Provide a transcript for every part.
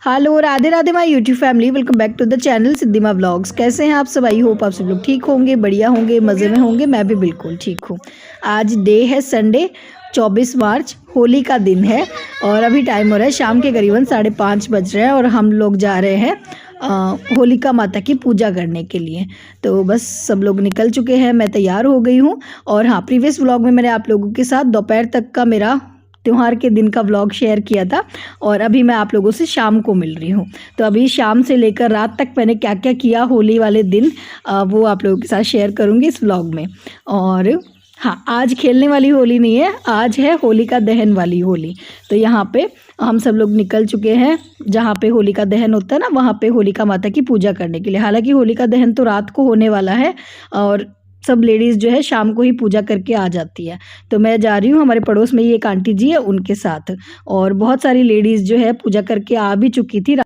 Hello Radhe Radhe my YouTube family, welcome back to the channel Siddhima vlogs. कैसे हैं आप सब? आई होप आप सब लोग ठीक होंगे, बढ़िया होंगे, मज़े में होंगे। मैं भी बिल्कुल ठीक हूँ। आज डे है संडे, 24 मार्च, होली का दिन है और अभी टाइम हो रहा है शाम के करीबन 5:30 बज रहे हैं और हम लोग जा रहे हैं होलिका माता की पूजा करने के लिए। तो बस सब लोग निकल चुके हैं, मैं तैयार हो गई हूँ। और हाँ, प्रीवियस व्लॉग में मैंने आप लोगों के साथ दोपहर तक का मेरा त्योहार के दिन का व्लॉग शेयर किया था और अभी मैं आप लोगों से शाम को मिल रही हूँ। तो अभी शाम से लेकर रात तक मैंने क्या क्या किया होली वाले दिन, वो आप लोगों के साथ शेयर करूँगी इस व्लॉग में। और हाँ, आज खेलने वाली होली नहीं है, आज है होलिका दहन वाली होली। तो यहाँ पे हम सब लोग निकल चुके हैं, जहाँ पे होलिका दहन होता है ना, वहाँ पे होलिका माता की पूजा करने के लिए। हालांकि होलिका दहन तो रात को होने वाला है और सब लेडीज़ जो है शाम को ही पूजा करके आ जाती है। तो मैं जा रही हूँ, हमारे पड़ोस में ही एक आंटी जी है उनके साथ, और बहुत सारी लेडीज़ जो है पूजा करके आ भी चुकी थी।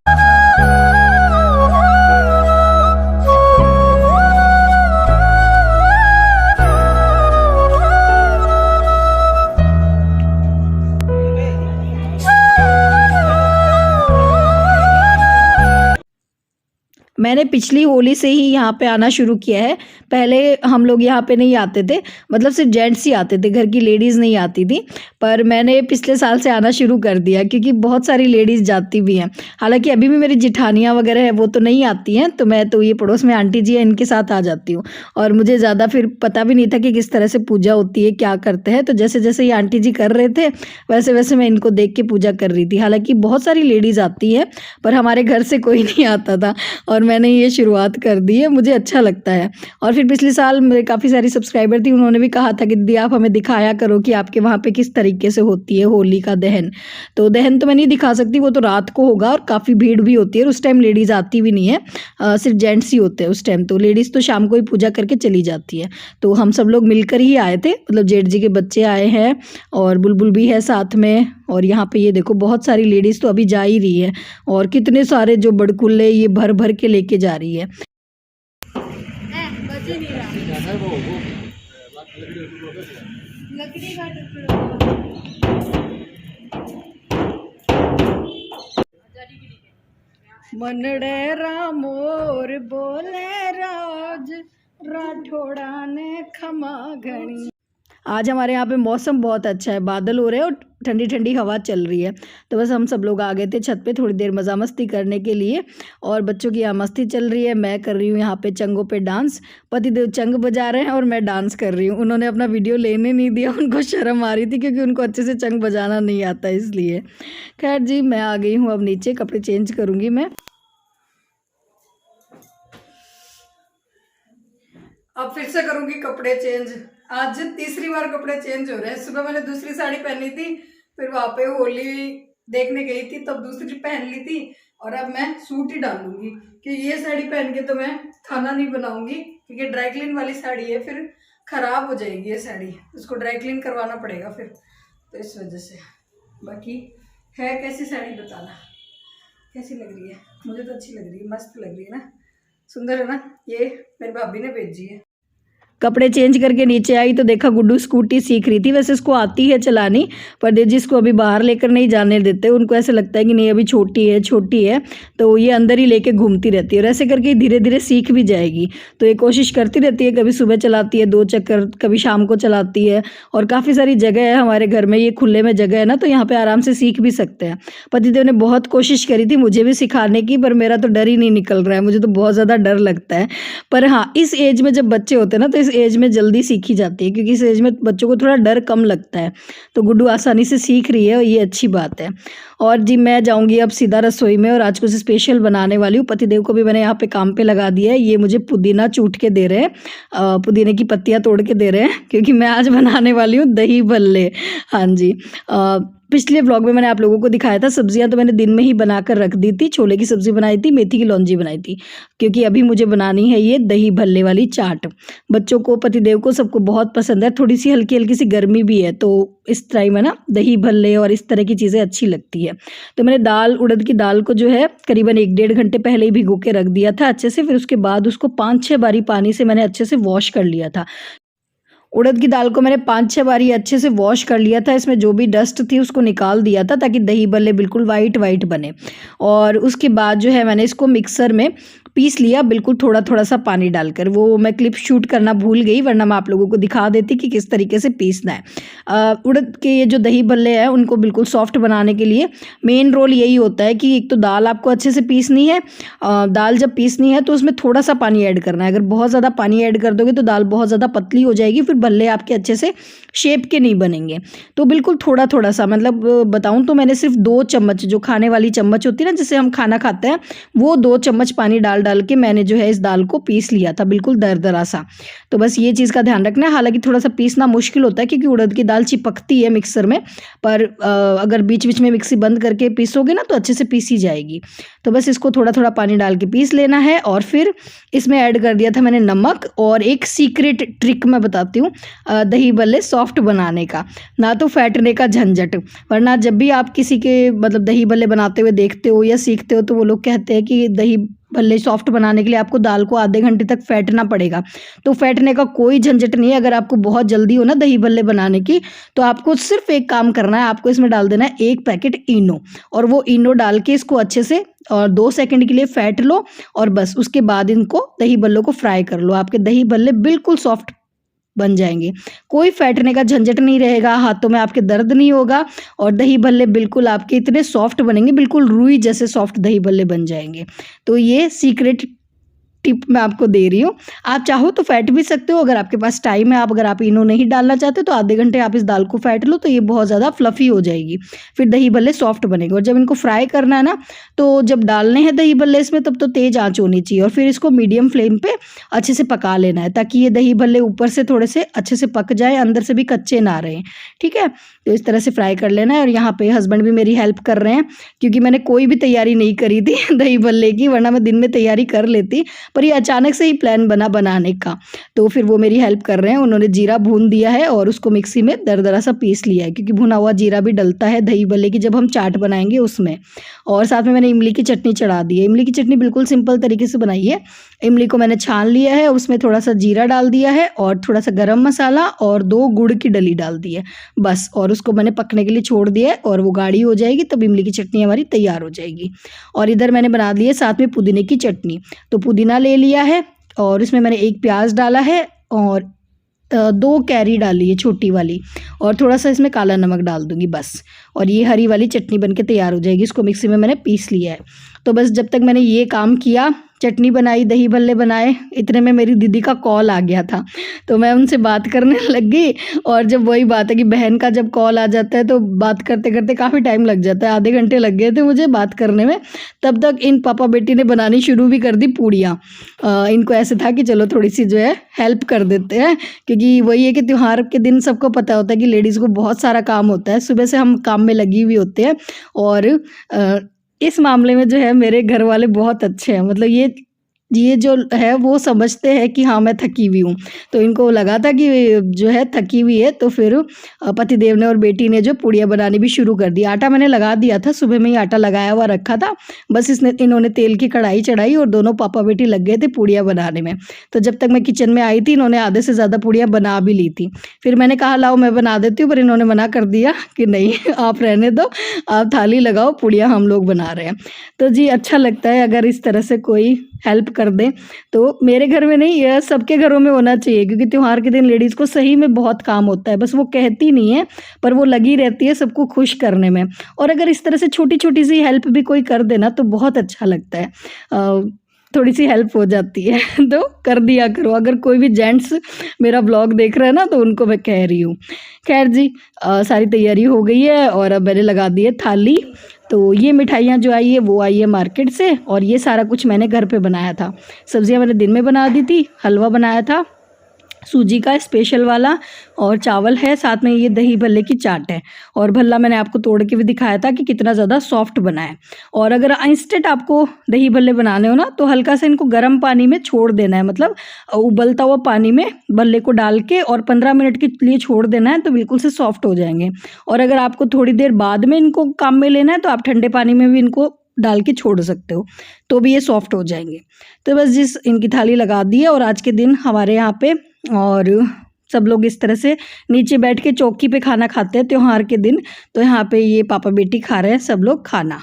मैंने पिछली होली से ही यहाँ पे आना शुरू किया है। पहले हम लोग यहाँ पे नहीं आते थे, मतलब सिर्फ जेंट्स ही आते थे, घर की लेडीज़ नहीं आती थी। पर मैंने पिछले साल से आना शुरू कर दिया क्योंकि बहुत सारी लेडीज़ जाती भी हैं। हालांकि अभी भी मेरी जिठानियाँ वगैरह है वो तो नहीं आती हैं, तो मैं तो ये पड़ोस में आंटी जी है इनके साथ आ जाती हूँ। और मुझे ज़्यादा फिर पता भी नहीं था कि किस तरह से पूजा होती है, क्या करते हैं। तो जैसे जैसे ये आंटी जी कर रहे थे वैसे वैसे मैं इनको देख के पूजा कर रही थी। हालाँकि बहुत सारी लेडीज़ आती हैं पर हमारे घर से कोई नहीं आता था और मैंने ये शुरुआत कर दी है, मुझे अच्छा लगता है। और फिर पिछले साल मेरे काफ़ी सारी सब्सक्राइबर थी, उन्होंने भी कहा था कि दीदी आप हमें दिखाया करो कि आपके वहाँ पे किस तरीके से होती है होली का दहन। तो दहन तो मैं नहीं दिखा सकती, वो तो रात को होगा और काफ़ी भीड़ भी होती है, उस टाइम लेडीज़ आती भी नहीं है, सिर्फ जेंट्स ही होते हैं उस टाइम। तो लेडीज़ तो शाम को ही पूजा करके चली जाती है। तो हम सब लोग मिलकर ही आए थे, मतलब जेठ जी के बच्चे आए हैं और बुलबुल भी है साथ में। और यहाँ पे ये देखो बहुत सारी लेडीज़ तो अभी जा ही रही है और कितने सारे जो बड़कुल्ले ये भर भर के लेके जा रही है। मनड़े रामोर बोले राज, राठौड़ा ने खमा घनी। आज हमारे यहाँ पे मौसम बहुत अच्छा है, बादल हो रहे हैं और ठंडी ठंडी हवा चल रही है। तो बस हम सब लोग आ गए थे छत पे थोड़ी देर मज़ा मस्ती करने के लिए और बच्चों की यहाँ मस्ती चल रही है। मैं कर रही हूँ यहाँ पे चंगों पे डांस, पतिदेव चंग बजा रहे हैं और मैं डांस कर रही हूँ। उन्होंने अपना वीडियो लेने नहीं दिया, उनको शर्म आ रही थी क्योंकि उनको अच्छे से चंग बजाना नहीं आता इसलिए। खैर जी, मैं आ गई हूँ अब नीचे, कपड़े चेंज करूँगी मैं। अब फिर से करूँगी कपड़े चेंज। आज तीसरी बार कपड़े चेंज हो रहे हैं। सुबह मैंने दूसरी साड़ी पहनी थी, फिर वहाँ पे होली देखने गई थी तब दूसरी पहन ली थी और अब मैं सूट ही डालूंगी कि ये साड़ी पहन के तो मैं खाना नहीं बनाऊंगी क्योंकि ड्राई क्लीन वाली साड़ी है, फिर खराब हो जाएगी ये साड़ी, उसको ड्राई क्लीन करवाना पड़ेगा फिर, तो इस वजह से। बाकी है कैसी साड़ी बताना, कैसी लग रही है? मुझे तो अच्छी लग रही है, मस्त लग रही है ना, सुंदर है ना। ये मेरी भाभी ने भेजी है। कपड़े चेंज करके नीचे आई तो देखा गुड्डू स्कूटी सीख रही थी। वैसे इसको आती है चलानी, पर देव जी इसको अभी बाहर लेकर नहीं जाने देते, उनको ऐसे लगता है कि नहीं अभी छोटी है तो ये अंदर ही लेके घूमती रहती है और ऐसे करके धीरे धीरे सीख भी जाएगी। तो ये कोशिश करती रहती है, कभी सुबह चलाती है 2 चक्कर, कभी शाम को चलाती है। और काफ़ी सारी जगह है हमारे घर में, ये खुले में जगह है ना, तो यहाँ पर आराम से सीख भी सकते हैं। पतिदेव ने बहुत कोशिश करी थी मुझे भी सिखाने की, पर मेरा तो डर ही नहीं निकल रहा है, मुझे तो बहुत ज़्यादा डर लगता है। पर हाँ, इस एज में जब बच्चे होते हैं ना तो इस एज में जल्दी सीखी जाती है क्योंकि इस एज में बच्चों को थोड़ा डर कम लगता है। तो गुड्डू आसानी से सीख रही है और ये अच्छी बात है। और जी मैं जाऊंगी अब सीधा रसोई में और आज कुछ स्पेशल बनाने वाली हूँ। पतिदेव को भी मैंने यहाँ पे काम पे लगा दिया है, ये मुझे पुदीना चूट के दे रहे हैं, पुदीने की पत्तियाँ तोड़ के दे रहे हैं क्योंकि मैं आज बनाने वाली हूँ दही भल्ले। हाँ जी, पिछले व्लॉग में मैंने आप लोगों को दिखाया था, सब्जियां तो मैंने दिन में ही बनाकर रख दी थी। छोले की सब्ज़ी बनाई थी, मेथी की लौंजी बनाई थी, क्योंकि अभी मुझे बनानी है ये दही भल्ले वाली चाट। बच्चों को, पतिदेव को, सबको बहुत पसंद है। थोड़ी सी हल्की हल्की सी गर्मी भी है तो इस टाइम है ना दही भल्ले और इस तरह की चीज़ें अच्छी लगती है। तो मैंने दाल, उड़द की दाल को जो है करीबन 1-1.5 घंटे पहले ही भिगो के रख दिया था अच्छे से। फिर उसके बाद उसको 5-6 बारी पानी से मैंने अच्छे से वॉश कर लिया था। उड़द की दाल को मैंने 5-6 बारी अच्छे से वॉश कर लिया था, इसमें जो भी डस्ट थी उसको निकाल दिया था ताकि दही बल्ले बिल्कुल वाइट वाइट बने। और उसके बाद जो है मैंने इसको मिक्सर में पीस लिया, बिल्कुल थोड़ा थोड़ा सा पानी डालकर। वो मैं क्लिप शूट करना भूल गई, वरना मैं आप लोगों को दिखा देती कि किस तरीके से पीसना है। उड़द के ये जो दही बल्ले हैं उनको बिल्कुल सॉफ्ट बनाने के लिए मेन रोल यही होता है कि एक तो दाल आपको अच्छे से पीसनी है। दाल जब पीसनी है तो उसमें थोड़ा सा पानी ऐड करना है। अगर बहुत ज़्यादा पानी ऐड कर दोगे तो दाल बहुत ज़्यादा पतली हो जाएगी, फिर बल्ले आपके अच्छे से शेप के नहीं बनेंगे। तो बिल्कुल थोड़ा थोड़ा सा, मतलब बताऊँ तो मैंने सिर्फ 2 चम्मच, जो खाने वाली चम्मच होती है ना जिससे हम खाना खाते हैं, वो 2 चम्मच पानी डाल डाल के मैंने जो है इस दाल को पीस लिया था, बिल्कुल दरदरा सा। तो बस ये चीज़ का ध्यान रखना है। हालांकि थोड़ा सा पीसना मुश्किल होता है क्योंकि उड़द की दाल चिपकती है मिक्सर में, पर अगर बीच बीच में मिक्सी बंद करके पीसोगे ना तो अच्छे से पीसी जाएगी। तो बस इसको थोड़ा थोड़ा पानी डाल के पीस लेना है। और फिर इसमें ऐड कर दिया था मैंने नमक। और एक सीक्रेट ट्रिक मैं बताती हूँ दही बल्ले सॉफ्ट बनाने का, ना तो फैटने का झंझट। वरना जब भी आप किसी के मतलब दही बल्ले बनाते हुए देखते हो या सीखते हो तो वो लोग कहते हैं कि दही भल्ले सॉफ्ट बनाने के लिए आपको दाल को आधे घंटे तक फैटना पड़ेगा। तो फैटने का कोई झंझट नहीं है। अगर आपको बहुत जल्दी हो ना दही भल्ले बनाने की, तो आपको सिर्फ एक काम करना है, आपको इसमें डाल देना है 1 पैकेट इनो। और वो इनो डाल के इसको अच्छे से और 2 सेकंड के लिए फैट लो। और बस उसके बाद इनको दही बल्लों को फ्राई कर लो। आपके दही भल्ले बिल्कुल सॉफ्ट बन जाएंगे, कोई फैटने का झंझट नहीं रहेगा, हाथों में आपके दर्द नहीं होगा। और दही भल्ले बिल्कुल आपके इतने सॉफ्ट बनेंगे, बिल्कुल रुई जैसे सॉफ्ट दही भल्ले बन जाएंगे। तो ये सीक्रेट टिप मैं आपको दे रही हूँ। आप चाहो तो फैट भी सकते हो, अगर आपके पास टाइम है। आप अगर आप इनो नहीं डालना चाहते तो आधे घंटे आप इस दाल को फैट लो, तो ये बहुत ज़्यादा फ्लफ़ी हो जाएगी, फिर दही भल्ले सॉफ्ट बनेंगे। और जब इनको फ्राई करना है ना, तो जब डालने हैं दही भल्ले इसमें, तब तो तेज़ आंच होनी चाहिए। और फिर इसको मीडियम फ्लेम पे अच्छे से पका लेना है ताकि ये दही भल्ले ऊपर से थोड़े से अच्छे से पक जाए, अंदर से भी कच्चे ना रहें। ठीक है, तो इस तरह से फ्राई कर लेना है। और यहाँ पे हस्बैंड भी मेरी हेल्प कर रहे हैं क्योंकि मैंने कोई भी तैयारी नहीं करी थी दही भल्ले की, वरना मैं दिन में तैयारी कर लेती, पर ये अचानक से ही प्लान बना बनाने का। तो फिर वो मेरी हेल्प कर रहे हैं। उन्होंने जीरा भून दिया है और उसको मिक्सी में दरदरा सा पीस लिया है, क्योंकि भुना हुआ जीरा भी डलता है दही भल्ले की जब हम चाट बनाएंगे उसमें। और साथ में मैंने इमली की चटनी चढ़ा दी है। इमली की चटनी बिल्कुल सिंपल तरीके से बनाई है। इमली को मैंने छान लिया है, उसमें थोड़ा सा जीरा डाल दिया है और थोड़ा सा गरम मसाला और 2 गुड़ की डली डाल दी है बस। और उसको मैंने पकने के लिए छोड़ दिया है और वो गाढ़ी हो जाएगी, तब इमली की चटनी हमारी तैयार हो जाएगी। और इधर मैंने बना ली है साथ में पुदीने की चटनी। तो पुदीना ले लिया है और इसमें मैंने 1 प्याज डाला है और 2 कैरी डाली है छोटी वाली, और थोड़ा सा इसमें काला नमक डाल दूंगी बस। और ये हरी वाली चटनी बनके तैयार हो जाएगी। इसको मिक्सी में मैंने पीस लिया है। तो बस जब तक मैंने ये काम किया, चटनी बनाई, दही भल्ले बनाए, इतने में मेरी दीदी का कॉल आ गया था। तो मैं उनसे बात करने लग गई। और जब वही बात है कि बहन का जब कॉल आ जाता है तो बात करते करते काफ़ी टाइम लग जाता है, आधे घंटे लग गए थे मुझे बात करने में। तब तक इन पापा बेटी ने बनानी शुरू भी कर दी पूड़ियाँ। इनको ऐसे था कि चलो थोड़ी सी जो है हेल्प कर देते हैं, क्योंकि वही है कि त्यौहार के दिन सबको पता होता है कि लेडीज़ को बहुत सारा काम होता है, सुबह से हम काम में लगी हुई होते हैं। और इस मामले में जो है मेरे घर वाले बहुत अच्छे हैं। मतलब ये जो है वो समझते हैं कि हाँ मैं थकी हुई हूँ। तो इनको लगा था कि जो है थकी हुई है, तो फिर पतिदेव ने और बेटी ने जो पूड़ियाँ बनानी भी शुरू कर दी। आटा मैंने लगा दिया था, सुबह में ही आटा लगाया हुआ रखा था। बस इन्होंने तेल की कढ़ाई चढ़ाई और दोनों पापा बेटी लग गए थे पूड़ियाँ बनाने में। तो जब तक मैं किचन में आई थी, इन्होंने आधे से ज़्यादा पूड़ियाँ बना भी ली थी। फिर मैंने कहा लाओ मैं बना देती हूँ, पर इन्होंने मना कर दिया कि नहीं आप रहने दो, आप थाली लगाओ, पूड़ियाँ हम लोग बना रहे हैं। तो जी अच्छा लगता है अगर इस तरह से कोई हेल्प कर दें। तो मेरे घर में नहीं, यह सबके घरों में होना चाहिए, क्योंकि त्यौहार के दिन लेडीज़ को सही में बहुत काम होता है। बस वो कहती नहीं है, पर वो लगी रहती है सबको खुश करने में। और अगर इस तरह से छोटी छोटी सी हेल्प भी कोई कर देना तो बहुत अच्छा लगता है, थोड़ी सी हेल्प हो जाती है तो कर दिया करो। अगर कोई भी जेंट्स मेरा ब्लॉग देख रहे हैं ना, तो उनको मैं कह रही हूँ। खैर जी, सारी तैयारी हो गई है और अब मैंने लगा दी है थाली। तो ये मिठाइयाँ जो आई है वो आई है मार्केट से, और ये सारा कुछ मैंने घर पे बनाया था। सब्जियाँ मैंने दिन में बना दी थी, हलवा बनाया था सूजी का स्पेशल वाला, और चावल है, साथ में ये दही भल्ले की चाट है। और भल्ला मैंने आपको तोड़ के भी दिखाया था कि कितना ज़्यादा सॉफ्ट बना है। और अगर इंस्टेंट आपको दही भल्ले बनाने हो ना, तो हल्का सा इनको गर्म पानी में छोड़ देना है, मतलब उबलता हुआ पानी में भल्ले को डाल के और 15 मिनट के लिए छोड़ देना है, तो बिल्कुल से सॉफ्ट हो जाएंगे। और अगर आपको थोड़ी देर बाद में इनको काम में लेना है, तो आप ठंडे पानी में भी इनको डाल के छोड़ सकते हो, तो भी ये सॉफ्ट हो जाएंगे। तो बस इनकी थाली लगा दी है। और आज के दिन हमारे यहाँ पे और सब लोग इस तरह से नीचे बैठ के चौकी पे खाना खाते हैं त्योहार के दिन। तो यहाँ पे ये पापा बेटी खा रहे हैं सब लोग खाना।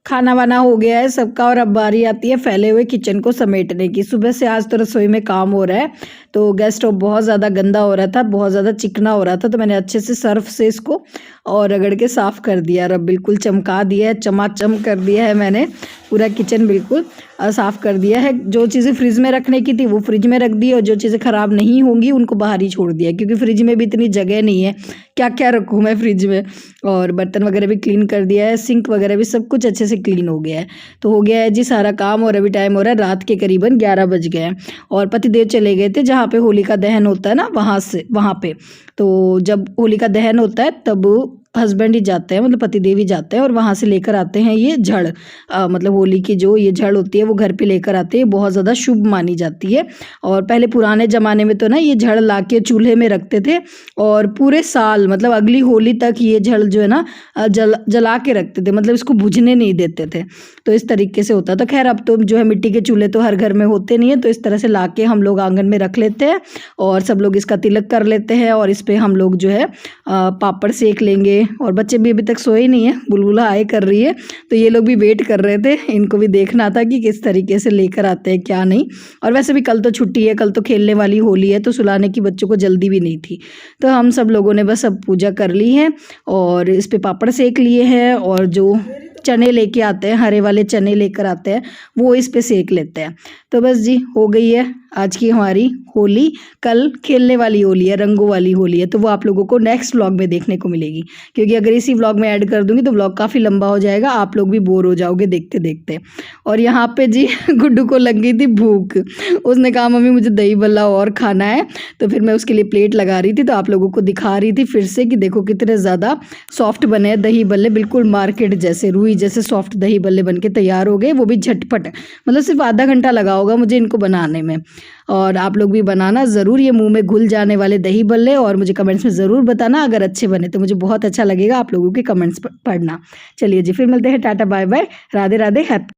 खाना वाना हो गया है सबका और अब बारी आती है फैले हुए किचन को समेटने की। सुबह से आज तो रसोई में काम हो रहा है, तो गैस स्टोव बहुत ज़्यादा गंदा हो रहा था, बहुत ज़्यादा चिकना हो रहा था, तो मैंने अच्छे से सर्फ से इसको और रगड़ के साफ़ कर दिया। अब बिल्कुल चमका दिया है, चमाचम कर दिया है मैंने पूरा किचन, बिल्कुल साफ़ कर दिया है। जो चीज़ें फ्रिज में रखने की थी वो फ्रिज में रख दी और जो चीज़ें ख़राब नहीं होंगी उनको बाहर ही छोड़ दिया, क्योंकि फ्रिज में भी इतनी जगह नहीं है, क्या क्या रखूँ मैं फ्रिज में। और बर्तन वगैरह भी क्लीन कर दिया है, सिंक वगैरह भी सब कुछ अच्छे से क्लीन हो गया है। तो हो गया है जी सारा काम। और अभी टाइम हो रहा है रात के करीबन 11 बज गए हैं और पतिदेव चले गए थे जहाँ पे होलिका दहन होता है ना, वहाँ पे। तो जब होलिका दहन होता है तब हस्बैंड ही जाते हैं, मतलब पतिदेव ही जाते हैं और वहाँ से लेकर आते हैं ये जड़, मतलब होली की जो ये जड़ होती है वो घर पे लेकर आते हैं, बहुत ज़्यादा शुभ मानी जाती है। और पहले पुराने ज़माने में तो ना ये जड़ ला के चूल्हे में रखते थे और पूरे साल मतलब अगली होली तक ये जड़ जो है ना जला के रखते थे, मतलब इसको बुझने नहीं देते थे। तो इस तरीके से होता। तो खैर अब तो जो है मिट्टी के चूल्हे तो हर घर में होते नहीं है, तो इस तरह से ला के हम लोग आंगन में रख लेते हैं और सब लोग इसका तिलक कर लेते हैं और इस पर हम लोग जो है पापड़ सेक लेंगे। और बच्चे भी अभी तक सोए नहीं है, बुलबुला आए कर रही है, तो ये लोग भी वेट कर रहे थे, इनको भी देखना था कि किस तरीके से लेकर आते हैं क्या नहीं। और वैसे भी कल तो छुट्टी है, कल तो खेलने वाली होली है, तो सुलाने की बच्चों को जल्दी भी नहीं थी। तो हम सब लोगों ने बस अब पूजा कर ली है और इस पे पापड़ सेक लिए हैं और जो चने लेके आते हैं, हरे वाले चने लेकर आते हैं, वो इस पे सेक लेते हैं। तो बस जी हो गई है आज की हमारी होली। कल खेलने वाली होली है, रंगों वाली होली है, तो वो आप लोगों को नेक्स्ट व्लॉग में देखने को मिलेगी, क्योंकि अगर इसी व्लॉग में ऐड कर दूंगी तो व्लॉग काफ़ी लंबा हो जाएगा, आप लोग भी बोर हो जाओगे देखते देखते। और यहाँ पे जी गुड्डू को लग गई थी भूख, उसने कहा मम्मी मुझे दही बल्ला और खाना है, तो फिर मैं उसके लिए प्लेट लगा रही थी, तो आप लोगों को दिखा रही थी फिर से कि देखो कितने ज़्यादा सॉफ्ट बने हैं दही बल्ले, बिल्कुल मार्केट जैसे, रुई जैसे सॉफ्ट दही बल्ले बन के तैयार हो गए, वो भी झटपट, मतलब सिर्फ आधा घंटा लगा होगा मुझे इनको बनाने में। और आप लोग भी बनाना ज़रूर ये मुंह में घुल जाने वाले दही बल्ले, और मुझे कमेंट्स में ज़रूर बताना अगर अच्छे बने तो मुझे बहुत अच्छा लगेगा आप लोगों के कमेंट्स पढ़ना। चलिए जी फिर मिलते हैं, tata bye bye, Radhe Radhe, happy